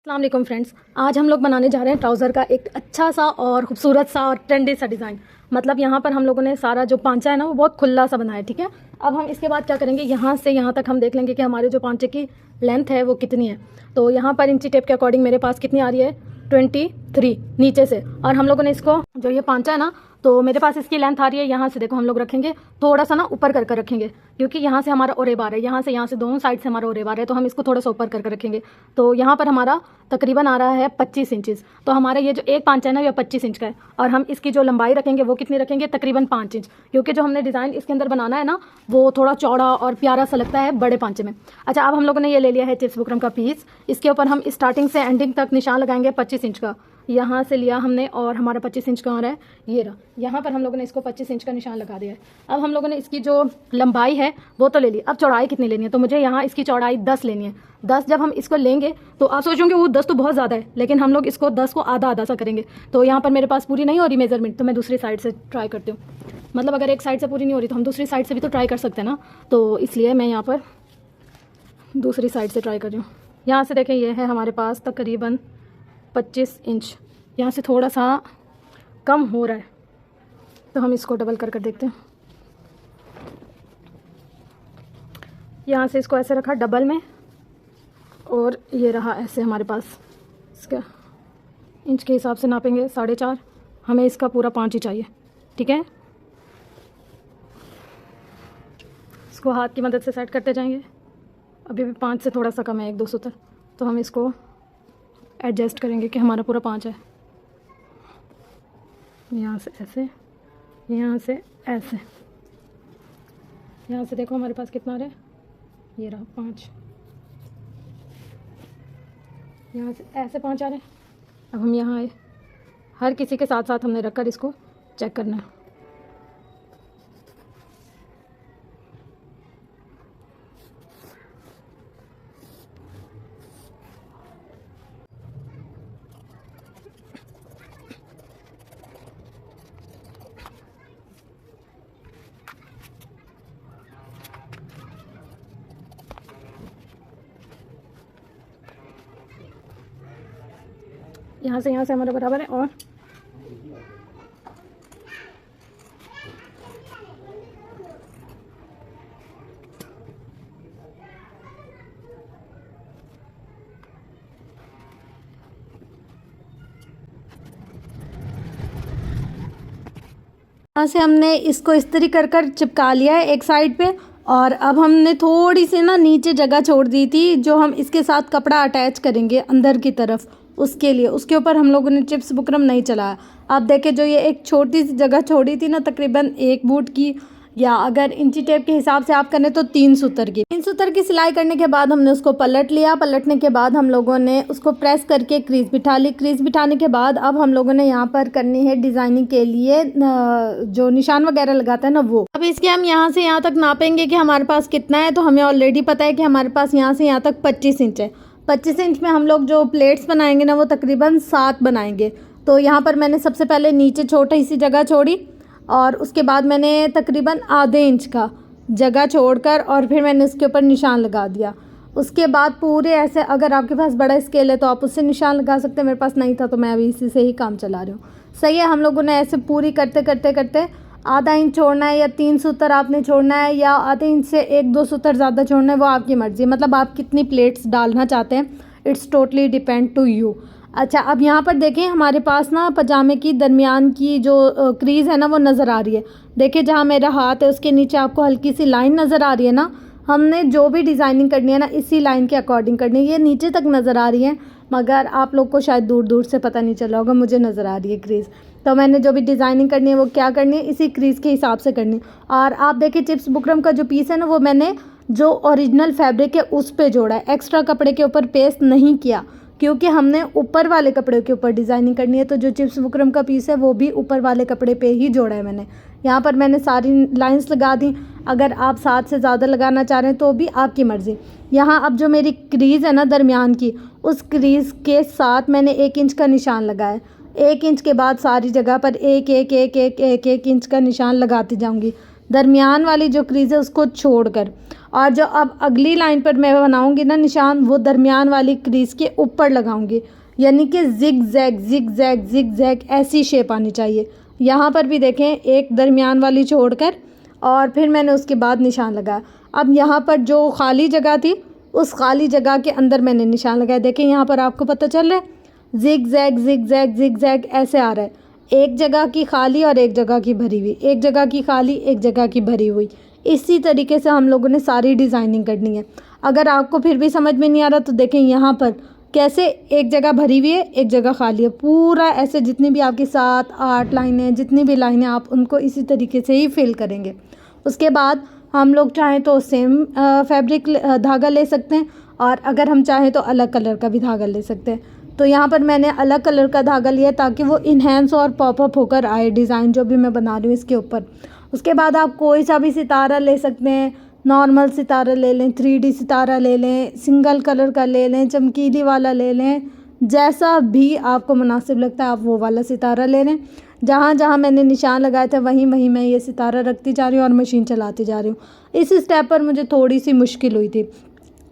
अस्सलाम वालेकुम फ्रेंड्स, आज हम लोग बनाने जा रहे हैं ट्राउज़र का एक अच्छा सा और खूबसूरत सा और ट्रेंडी सा डिज़ाइन। मतलब यहाँ पर हम लोगों ने सारा जो पांचा है ना वो बहुत खुला सा बनाया है। ठीक है, अब हम इसके बाद क्या करेंगे, यहाँ से यहाँ तक हम देख लेंगे कि हमारे जो पांचे की लेंथ है वो कितनी है। तो यहाँ पर इंची टेप के अकॉर्डिंग मेरे पास कितनी आ रही है, 23 नीचे से। और हम लोगों ने इसको जो ये पांचा है ना, तो मेरे पास इसकी लेंथ आ रही है, यहाँ से देखो हम लोग रखेंगे थोड़ा सा ना ऊपर कर कर रखेंगे, क्योंकि यहाँ से हमारा ओरे बार है, यहाँ से दोनों साइड से हमारा ओरे बार है, तो हम इसको थोड़ा सा ऊपर कर कर रखेंगे। तो यहाँ पर हमारा तकरीबन आ रहा है 25 इंचज़। तो हमारा ये जो एक पांचा है ना ये 25 इंच का है, और हम इसकी जो लंबाई रखेंगे वो कितनी रखेंगे, तकरीबन 5 इंच, क्योंकि जो हमने डिज़ाइन इसके अंदर बनाना है ना वो थोड़ा चौड़ा और प्यारा सा लगता है बड़े पांचे में। अच्छा, अब हम लोगों ने ये ले लिया है चिप्स बुकरम का पीस। इसके ऊपर हम स्टार्टिंग से एंडिंग तक निशान लगाएंगे 25 इंच का। यहाँ से लिया हमने और हमारा 25 इंच का आ रहा है, ये रहा। यहाँ पर हम लोगों ने इसको 25 इंच का निशान लगा दिया है। अब हम लोगों ने इसकी जो लंबाई है वो तो ले ली, अब चौड़ाई कितनी लेनी है, तो मुझे यहाँ इसकी चौड़ाई 10 लेनी है। 10 जब हम इसको लेंगे तो आप सोचोगे वो 10 तो बहुत ज़्यादा है, लेकिन हम लोग इसको 10 को आधा आधा सा करेंगे। तो यहाँ पर मेरे पास पूरी नहीं हो रही मेजरमेंट, तो मैं दूसरी साइड से ट्राई करती हूँ। मतलब अगर एक साइड से पूरी नहीं हो रही तो हम दूसरी साइड से भी तो ट्राई कर सकते हैं ना, तो इसलिए मैं यहाँ पर दूसरी साइड से ट्राई कर रही हूँ। यहाँ से देखें, ये है हमारे पास तकरीबन 25 इंच, यहाँ से थोड़ा सा कम हो रहा है, तो हम इसको डबल कर कर देखते हैं। यहाँ से इसको ऐसे रखा डबल में, और ये रहा ऐसे हमारे पास। इसका इंच के हिसाब से नापेंगे 4.5, हमें इसका पूरा 5 ही चाहिए। ठीक है, इसको हाथ की मदद से सेट करते जाएंगे। अभी भी 5 से थोड़ा सा कम है, 1-2 सूत्र, तो हम इसको एडजस्ट करेंगे कि हमारा पूरा 5 है। यहाँ से ऐसे, यहाँ से ऐसे, यहाँ से देखो हमारे पास कितना आ रहा है, ये रहा 5। यहाँ से ऐसे 5 आ रहे हैं। अब हम यहाँ आए, हर किसी के साथ साथ हमने रखकर इसको चेक करना है। यहाँ से हमारा बराबर है, और यहाँ से हमने इसको इस्त्री कर कर चिपका लिया है एक साइड पे। और अब हमने थोड़ी सी ना नीचे जगह छोड़ दी थी, जो हम इसके साथ कपड़ा अटैच करेंगे अंदर की तरफ, उसके लिए उसके ऊपर हम लोगों ने चिप्स बुकरम नहीं चलाया। आप देखें, जो ये एक छोटी सी जगह छोड़ी थी ना, तकरीबन 1 बूट की, या अगर इंची टेप के हिसाब से आप करें तो 3 सूत्र की सिलाई करने के बाद हमने उसको पलट लिया। पलटने के बाद हम लोगों ने उसको प्रेस करके क्रीज बिठा ली। क्रीज बिठाने के बाद अब हम लोगों ने यहाँ पर करनी है डिज़ाइनिंग के लिए जो निशान वगैरह लगाता है ना वो। अब इसके हम यहाँ से यहाँ तक नापेंगे कि हमारे पास कितना है। तो हमें ऑलरेडी पता है कि हमारे पास यहाँ से यहाँ तक 25 इंच है। 25 इंच में हम लोग जो प्लेट्स बनाएंगे ना वो तकरीबन 7 बनाएंगे। तो यहाँ पर मैंने सबसे पहले नीचे छोटी सी जगह छोड़ी, और उसके बाद मैंने तकरीबन आधे इंच का जगह छोड़कर और फिर मैंने उसके ऊपर निशान लगा दिया। उसके बाद पूरे ऐसे, अगर आपके पास बड़ा स्केल है तो आप उससे निशान लगा सकते हैं, मेरे पास नहीं था तो मैं अभी इसी से ही काम चला रही हूँ। सही है, हम लोगों ने ऐसे पूरी करते करते करते आधा इंच छोड़ना है, या 3 सूत्र आपने छोड़ना है, या आधे इंच से 1-2 सूत्र ज़्यादा छोड़ना है, वो आपकी मर्ज़ी। मतलब आप कितनी प्लेट्स डालना चाहते हैं, it's totally depend to you. अच्छा, अब यहाँ पर देखें, हमारे पास ना पजामे की दरमियान की जो क्रीज़ है ना वो नज़र आ रही है। देखिए, जहाँ मेरा हाथ है उसके नीचे आपको हल्की सी लाइन नज़र आ रही है ना। हमने जो भी डिज़ाइनिंग करनी है ना इसी लाइन के अकॉर्डिंग करनी है। ये नीचे तक नज़र आ रही है, मगर आप लोग को शायद दूर दूर से पता नहीं चला होगा, मुझे नज़र आ रही है क्रीज़। तो मैंने जो भी डिज़ाइनिंग करनी है वो क्या करनी है, इसी क्रीज़ के हिसाब से करनी है। और आप देखिए, चिप्स बुकरम का जो पीस है ना वो मैंने जो ओरिजिनल फैब्रिक है उस पर जोड़ा है, एक्स्ट्रा कपड़े के ऊपर पेस्ट नहीं किया, क्योंकि हमने ऊपर वाले कपड़े के ऊपर डिज़ाइनिंग करनी है। तो जो चिप्स बुकरम का पीस है वो भी ऊपर वाले कपड़े पे ही जोड़ा है मैंने। यहाँ पर मैंने सारी लाइंस लगा दी। अगर आप 7 से ज़्यादा लगाना चाह रहे हैं तो भी आपकी मर्ज़ी। यहाँ अब जो मेरी क्रीज़ है ना दरमियान की, उस क्रीज़ के साथ मैंने 1 इंच का निशान लगाया। 1 इंच के बाद सारी जगह पर 1 इंच का निशान लगाती जाऊँगी, दरमियान वाली जो क्रीज़ है उसको छोड़कर। और जो अब अगली लाइन पर मैं बनाऊँगी ना निशान, वो दरमियान वाली क्रीज़ के ऊपर लगाऊँगी, यानी कि ज़िग ज़ैग ऐसी शेप आनी चाहिए। यहाँ पर भी देखें, एक दरमियान वाली छोड़कर और फिर मैंने उसके बाद निशान लगाया। अब यहाँ पर जो खाली जगह थी, उस खाली जगह के अंदर मैंने निशान लगाया। देखें यहाँ पर आपको पता चल रहा है, ज़िग ज़ैग ऐसे आ रहा है। एक जगह की खाली और एक जगह की भरी हुई, एक जगह की खाली एक जगह की भरी हुई। इसी तरीके से हम लोगों ने सारी डिज़ाइनिंग करनी है। अगर आपको फिर भी समझ में नहीं आ रहा तो देखें यहाँ पर कैसे एक जगह भरी हुई है, एक जगह खाली है। पूरा ऐसे जितनी भी आपकी 7-8 लाइनें, जितनी भी लाइनें, आप उनको इसी तरीके से ही फिल करेंगे। उसके बाद हम लोग चाहें तो सेम फैब्रिक धागा ले सकते हैं, और अगर हम चाहें तो अलग कलर का भी धागा ले सकते हैं। तो यहाँ पर मैंने अलग कलर का धागा लिया ताकि वो इन्हेंस और पॉपअप होकर आए डिज़ाइन जो भी मैं बना रही हूँ इसके ऊपर। उसके बाद आप कोई सा भी सितारा ले सकते हैं, नॉर्मल सितारा ले लें, 3D सितारा ले लें, सिंगल कलर का ले लें, चमकीली वाला ले लें, जैसा भी आपको मुनासिब लगता है आप वो वाला सितारा ले लें। जहाँ जहाँ मैंने निशान लगाए थे वहीं वहीं मैं ये सितारा रखती जा रही हूँ और मशीन चलाती जा रही हूँ। इस स्टेप पर मुझे थोड़ी सी मुश्किल हुई थी।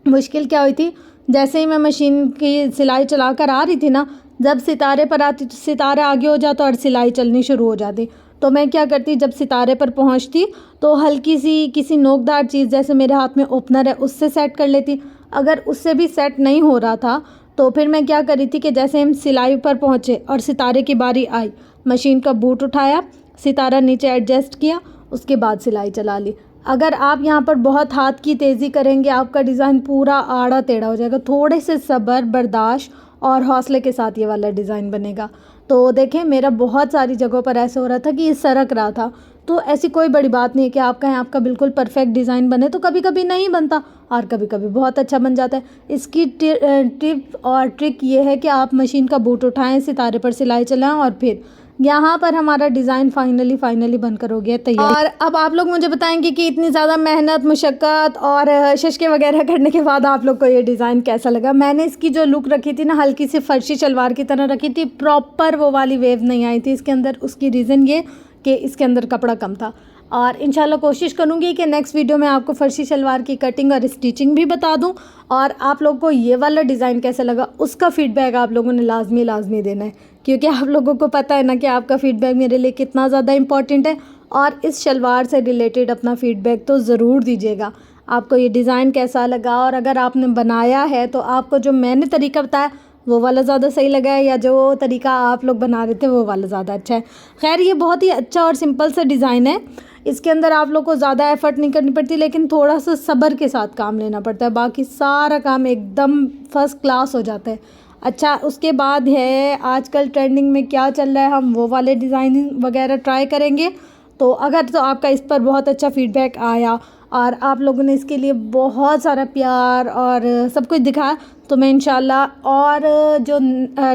मुश्किल क्या हुई थी, जैसे ही मैं मशीन की सिलाई चला कर आ रही थी ना, जब सितारे पर आती तो सितारा आगे हो जाता और सिलाई चलनी शुरू हो जाती। तो मैं क्या करती, जब सितारे पर पहुंचती तो हल्की सी किसी नोकदार चीज़, जैसे मेरे हाथ में ओपनर है, उससे सेट कर लेती। अगर उससे भी सेट नहीं हो रहा था तो फिर मैं क्या करी थी कि जैसे हम सिलाई पर पहुँचे और सितारे की बारी आई, मशीन का बूट उठाया, सितारा नीचे एडजस्ट किया, उसके बाद सिलाई चला ली। अगर आप यहाँ पर बहुत हाथ की तेज़ी करेंगे, आपका डिज़ाइन पूरा आड़ा टेढ़ा हो जाएगा। थोड़े से सब्र, बर्दाश्त और हौसले के साथ ये वाला डिज़ाइन बनेगा। तो देखें, मेरा बहुत सारी जगहों पर ऐसे हो रहा था कि ये सरक रहा था। तो ऐसी कोई बड़ी बात नहीं है कि आप कहें आपका बिल्कुल परफेक्ट डिज़ाइन बने, तो कभी कभी नहीं बनता और कभी कभी बहुत अच्छा बन जाता है। इसकी टिप और ट्रिक ये है कि आप मशीन का बूट उठाएं, सितारे पर सिलाई चलाएं और फिर यहाँ पर हमारा डिज़ाइन फाइनली बनकर हो गया तैयार। और अब आप लोग मुझे बताएंगे कि इतनी ज़्यादा मेहनत, मुशक्क़त और शशके वगैरह करने के बाद आप लोग को ये डिज़ाइन कैसा लगा। मैंने इसकी जो लुक रखी थी ना, हल्की सी फर्शी शलवार की तरह रखी थी, प्रॉपर वो वाली वेव नहीं आई थी इसके अंदर। उसकी रीज़न ये कि इसके अंदर कपड़ा कम था। और इंशाल्लाह कोशिश करूँगी कि नेक्स्ट वीडियो में आपको फर्शी शलवार की कटिंग और स्टिचिंग भी बता दूँ। और आप लोग को ये वाला डिज़ाइन कैसा लगा उसका फ़ीडबैक आप लोगों ने लाजमी देना है, क्योंकि आप लोगों को पता है ना कि आपका फ़ीडबैक मेरे लिए कितना ज़्यादा इम्पॉर्टेंट है। और इस शलवार से रिलेटेड अपना फ़ीडबैक तो ज़रूर दीजिएगा। आपको ये डिज़ाइन कैसा लगा, और अगर आपने बनाया है तो आपको जो मैंने तरीका बताया वो वाला ज़्यादा सही लगा है या जो तरीका आप लोग बना रहे थे वो वाला ज़्यादा अच्छा है। खैर, ये बहुत ही अच्छा और सिंपल सा डिज़ाइन है। इसके अंदर आप लोग को ज़्यादा एफ़र्ट नहीं करनी पड़ती, लेकिन थोड़ा सा सब्र के साथ काम लेना पड़ता है। बाकी सारा काम एकदम फर्स्ट क्लास हो जाता है। अच्छा, उसके बाद है आजकल ट्रेंडिंग में क्या चल रहा है, हम वो वाले डिज़ाइनिंग वगैरह ट्राई करेंगे। तो अगर तो आपका इस पर बहुत अच्छा फ़ीडबैक आया और आप लोगों ने इसके लिए बहुत सारा प्यार और सब कुछ दिखाया, तो मैं इंशाल्लाह और जो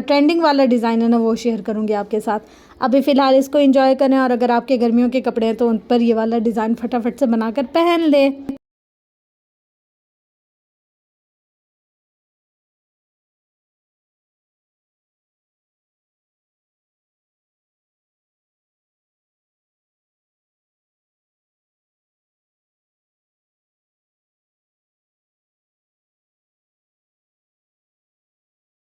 ट्रेंडिंग वाला डिज़ाइन है ना वो शेयर करूँगी आपके साथ। अभी फ़िलहाल इसको एंजॉय करें, और अगर आपके गर्मियों के कपड़े हैं तो उन पर ये वाला डिज़ाइन फटाफट से बनाकर पहन लें।